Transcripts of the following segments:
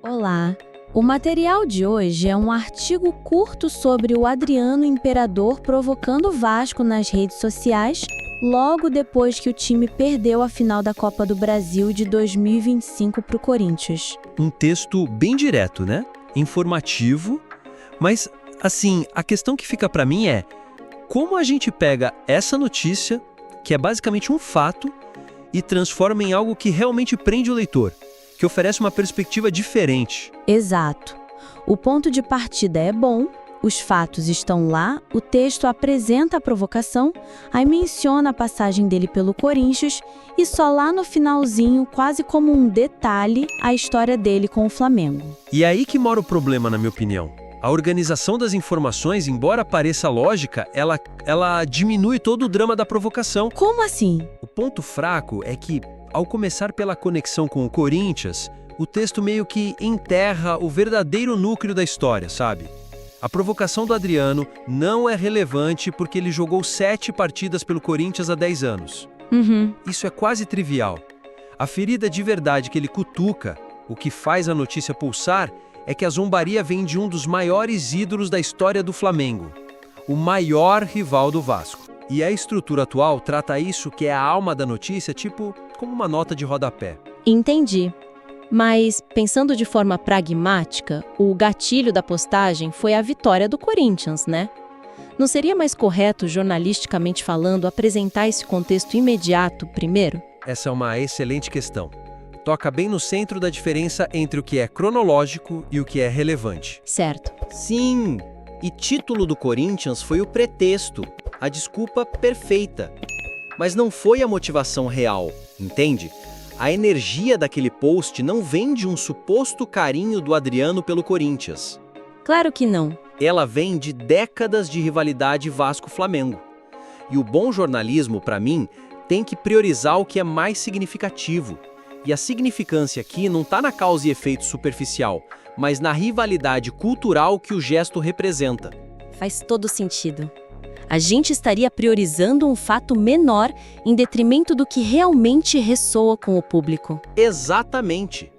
Olá! O material de hoje é um artigo curto sobre o Adriano Imperador provocando o Vasco nas redes sociais, logo depois que o time perdeu a final da Copa do Brasil de 2025 para o Corinthians. Um texto bem direto, né? Informativo, mas, assim, a questão que fica para mim é como a gente pega essa notícia, que é basicamente um fato, e transforma em algo que realmente prende o leitor, que oferece uma perspectiva diferente. Exato. O ponto de partida é bom, os fatos estão lá, o texto apresenta a provocação, aí menciona a passagem dele pelo Corinthians e só lá no finalzinho, quase como um detalhe, a história dele com o Flamengo. E é aí que mora o problema, na minha opinião. A organização das informações, embora pareça lógica, ela diminui todo o drama da provocação. Como assim? O ponto fraco é que, ao começar pela conexão com o Corinthians, o texto meio que enterra o verdadeiro núcleo da história, sabe? A provocação do Adriano não é relevante porque ele jogou 7 partidas pelo Corinthians há 10 anos. Isso é quase trivial. A ferida de verdade que ele cutuca, o que faz a notícia pulsar, é que a zombaria vem de um dos maiores ídolos da história do Flamengo, o maior rival do Vasco. E a estrutura atual trata isso, que é a alma da notícia, tipo como uma nota de rodapé. Entendi. Mas, pensando de forma pragmática, o gatilho da postagem foi a vitória do Corinthians, né? Não seria mais correto, jornalisticamente falando, apresentar esse contexto imediato primeiro? Essa é uma excelente questão. Toca bem no centro da diferença entre o que é cronológico e o que é relevante. Certo. Sim, e título do Corinthians foi o pretexto, a desculpa perfeita. Mas não foi a motivação real, entende? A energia daquele post não vem de um suposto carinho do Adriano pelo Corinthians. Claro que não. Ela vem de décadas de rivalidade Vasco-Flamengo. E o bom jornalismo, para mim, tem que priorizar o que é mais significativo. E a significância aqui não está na causa e efeito superficial, mas na rivalidade cultural que o gesto representa. Faz todo sentido. A gente estaria priorizando um fato menor em detrimento do que realmente ressoa com o público. Exatamente.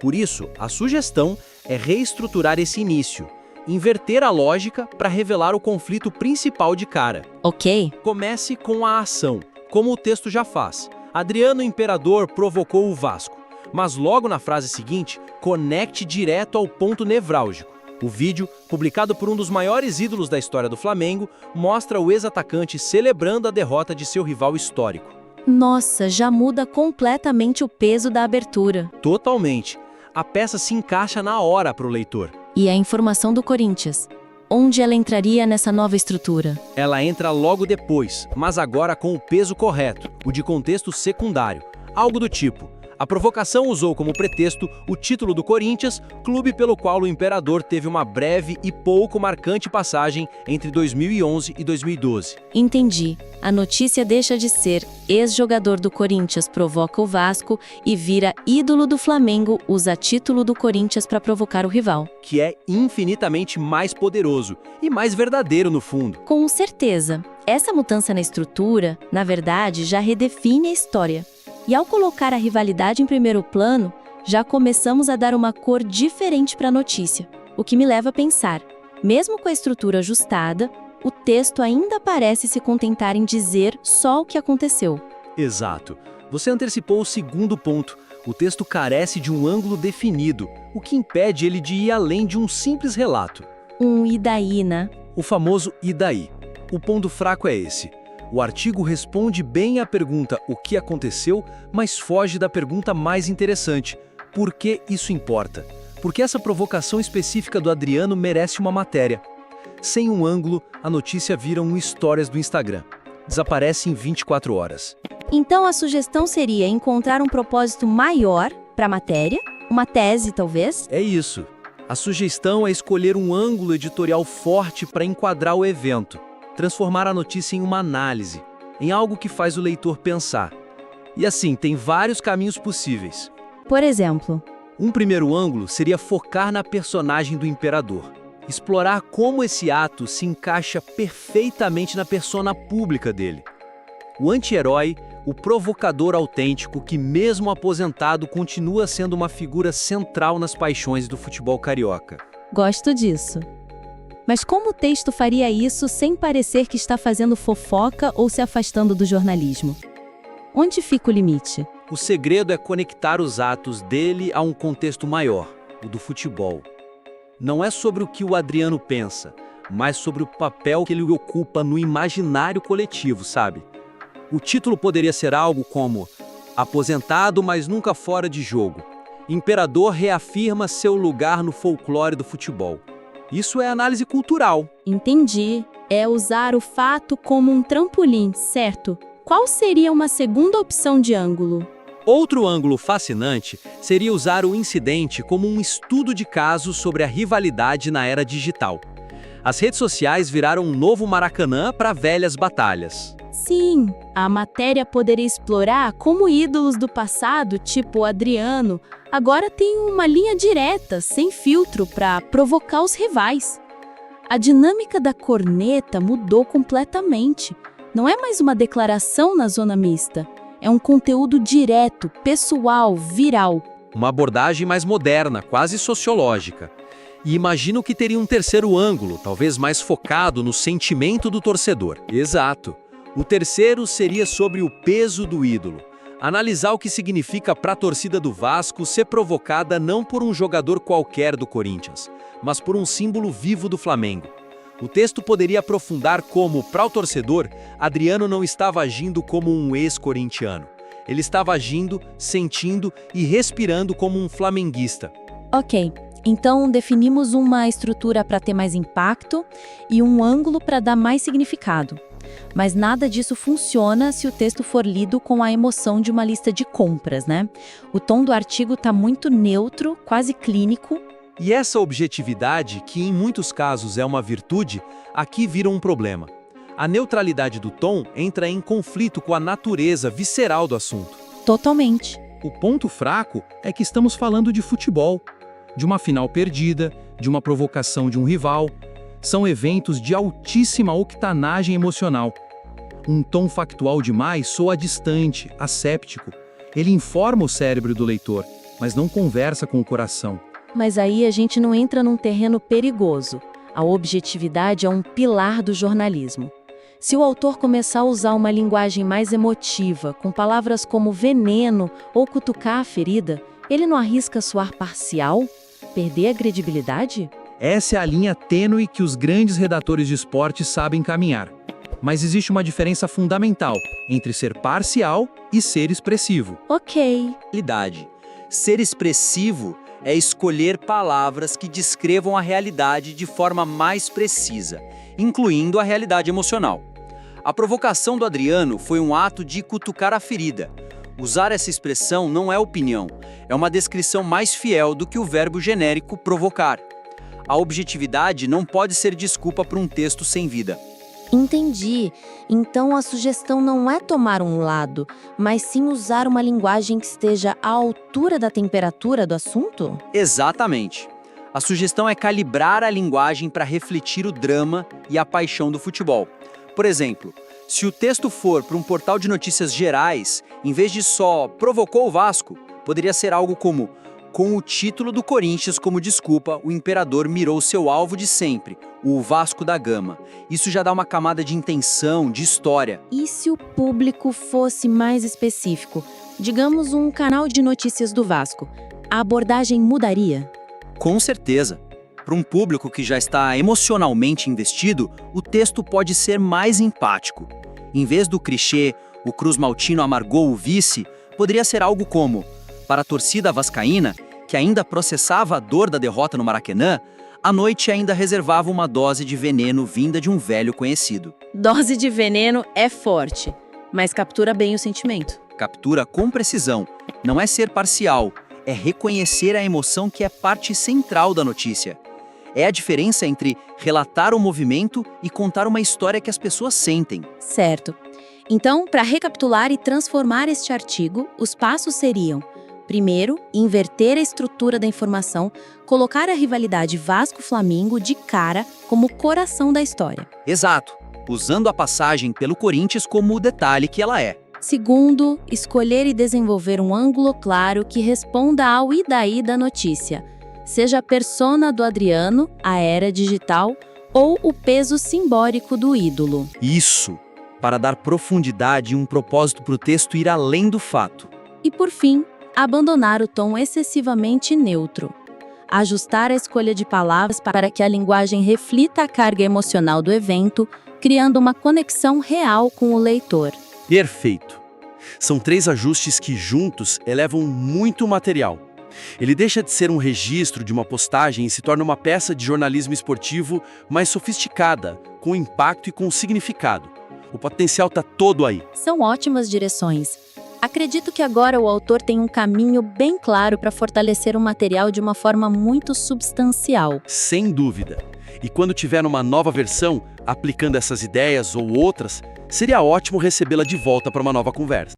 Por isso, a sugestão é reestruturar esse início, inverter a lógica para revelar o conflito principal de cara. Ok? Comece com a ação, como o texto já faz. Adriano Imperador provocou o Vasco, mas logo na frase seguinte, conecte direto ao ponto nevrálgico. O vídeo, publicado por um dos maiores ídolos da história do Flamengo, mostra o ex-atacante celebrando a derrota de seu rival histórico. Nossa, já muda completamente o peso da abertura. Totalmente. A peça se encaixa na hora para o leitor. E a informação do Corinthians? Onde ela entraria nessa nova estrutura? Ela entra logo depois, mas agora com o peso correto, o de contexto secundário. Algo do tipo: a provocação usou como pretexto o título do Corinthians, clube pelo qual o Imperador teve uma breve e pouco marcante passagem entre 2011 e 2012. Entendi. A notícia deixa de ser ex-jogador do Corinthians provoca o Vasco e vira ídolo do Flamengo, usa título do Corinthians para provocar o rival. Que é infinitamente mais poderoso e mais verdadeiro no fundo. Com certeza. Essa mudança na estrutura, na verdade, já redefine a história. E ao colocar a rivalidade em primeiro plano, já começamos a dar uma cor diferente para a notícia. O que me leva a pensar, mesmo com a estrutura ajustada, o texto ainda parece se contentar em dizer só o que aconteceu. Exato. Você antecipou o segundo ponto. O texto carece de um ângulo definido, o que impede ele de ir além de um simples relato. E daí, né? O famoso e daí. O ponto fraco é esse. O artigo responde bem à pergunta o que aconteceu, mas foge da pergunta mais interessante: por que isso importa? Porque essa provocação específica do Adriano merece uma matéria. Sem um ângulo, a notícia vira um stories do Instagram. Desaparece em 24 horas. Então a sugestão seria encontrar um propósito maior para a matéria, uma tese talvez? É isso. A sugestão é escolher um ângulo editorial forte para enquadrar o evento. Transformar a notícia em uma análise, em algo que faz o leitor pensar. E assim, tem vários caminhos possíveis. Por exemplo, Um primeiro ângulo seria focar na personagem do Imperador. Explorar como esse ato se encaixa perfeitamente na persona pública dele. O anti-herói, o provocador autêntico que, mesmo aposentado, continua sendo uma figura central nas paixões do futebol carioca. Gosto disso. Mas como o texto faria isso sem parecer que está fazendo fofoca ou se afastando do jornalismo? Onde fica o limite? O segredo é conectar os atos dele a um contexto maior, o do futebol. Não é sobre o que o Adriano pensa, mas sobre o papel que ele ocupa no imaginário coletivo, sabe? O título poderia ser algo como Aposentado, mas nunca fora de jogo. Imperador reafirma seu lugar no folclore do futebol. Isso é análise cultural. Entendi. É usar o fato como um trampolim, certo? Qual seria uma segunda opção de ângulo? Outro ângulo fascinante seria usar o incidente como um estudo de caso sobre a rivalidade na era digital. As redes sociais viraram um novo Maracanã para velhas batalhas. Sim, a matéria poderia explorar como ídolos do passado, tipo Adriano, agora têm uma linha direta, sem filtro, para provocar os rivais. A dinâmica da corneta mudou completamente. Não é mais uma declaração na zona mista. É um conteúdo direto, pessoal, viral. Uma abordagem mais moderna, quase sociológica. E imagino que teria um terceiro ângulo, talvez mais focado no sentimento do torcedor. Exato. O terceiro seria sobre o peso do ídolo. Analisar o que significa para a torcida do Vasco ser provocada não por um jogador qualquer do Corinthians, mas por um símbolo vivo do Flamengo. O texto poderia aprofundar como, para o torcedor, Adriano não estava agindo como um ex-corintiano. Ele estava agindo, sentindo e respirando como um flamenguista. Ok, então definimos uma estrutura para ter mais impacto e um ângulo para dar mais significado. Mas nada disso funciona se o texto for lido com a emoção de uma lista de compras, né? O tom do artigo está muito neutro, quase clínico. E essa objetividade, que em muitos casos é uma virtude, aqui vira um problema. A neutralidade do tom entra em conflito com a natureza visceral do assunto. Totalmente. O ponto fraco é que estamos falando de futebol, de uma final perdida, de uma provocação de um rival. São eventos de altíssima octanagem emocional. Um tom factual demais soa distante, asséptico. Ele informa o cérebro do leitor, mas não conversa com o coração. Mas aí a gente não entra num terreno perigoso. A objetividade é um pilar do jornalismo. Se o autor começar a usar uma linguagem mais emotiva, com palavras como veneno ou cutucar a ferida, ele não arrisca soar parcial? Perder a credibilidade? Essa é a linha tênue que os grandes redatores de esporte sabem caminhar. Mas existe uma diferença fundamental entre ser parcial e ser expressivo. Ok. Ser expressivo é escolher palavras que descrevam a realidade de forma mais precisa, incluindo a realidade emocional. A provocação do Adriano foi um ato de cutucar a ferida. Usar essa expressão não é opinião, é uma descrição mais fiel do que o verbo genérico provocar. A objetividade não pode ser desculpa para um texto sem vida. Entendi. Então a sugestão não é tomar um lado, mas sim usar uma linguagem que esteja à altura da temperatura do assunto? Exatamente. A sugestão é calibrar a linguagem para refletir o drama e a paixão do futebol. Por exemplo, se o texto for para um portal de notícias gerais, em vez de só provocou o Vasco, poderia ser algo como: com o título do Corinthians como desculpa, o imperador mirou seu alvo de sempre, o Vasco da Gama. Isso já dá uma camada de intenção, de história. E se o público fosse mais específico? Digamos um canal de notícias do Vasco. A abordagem mudaria? Com certeza. Para um público que já está emocionalmente investido, o texto pode ser mais empático. Em vez do clichê, o Cruz Maltino amargou o vice, poderia ser algo como: para a torcida vascaína, que ainda processava a dor da derrota no Maracanã, a noite ainda reservava uma dose de veneno vinda de um velho conhecido. Dose de veneno é forte, mas captura bem o sentimento. Captura com precisão. Não é ser parcial, é reconhecer a emoção que é parte central da notícia. É a diferença entre relatar o movimento e contar uma história que as pessoas sentem. Certo. Então, para recapitular e transformar este artigo, os passos seriam: primeiro, inverter a estrutura da informação, colocar a rivalidade Vasco-Flamengo de cara como coração da história. Exato, usando a passagem pelo Corinthians como o detalhe que ela é. Segundo, escolher e desenvolver um ângulo claro que responda ao e daí da notícia, seja a persona do Adriano, a era digital ou o peso simbólico do ídolo. Isso, para dar profundidade e um propósito para o texto ir além do fato. E por fim, abandonar o tom excessivamente neutro. Ajustar a escolha de palavras para que a linguagem reflita a carga emocional do evento, criando uma conexão real com o leitor. Perfeito. São 3 ajustes que juntos elevam muito material. Ele deixa de ser um registro de uma postagem e se torna uma peça de jornalismo esportivo mais sofisticada, com impacto e com significado. O potencial está todo aí. São ótimas direções. Acredito que agora o autor tem um caminho bem claro para fortalecer o material de uma forma muito substancial. Sem dúvida. E quando tiver uma nova versão, aplicando essas ideias ou outras, seria ótimo recebê-la de volta para uma nova conversa.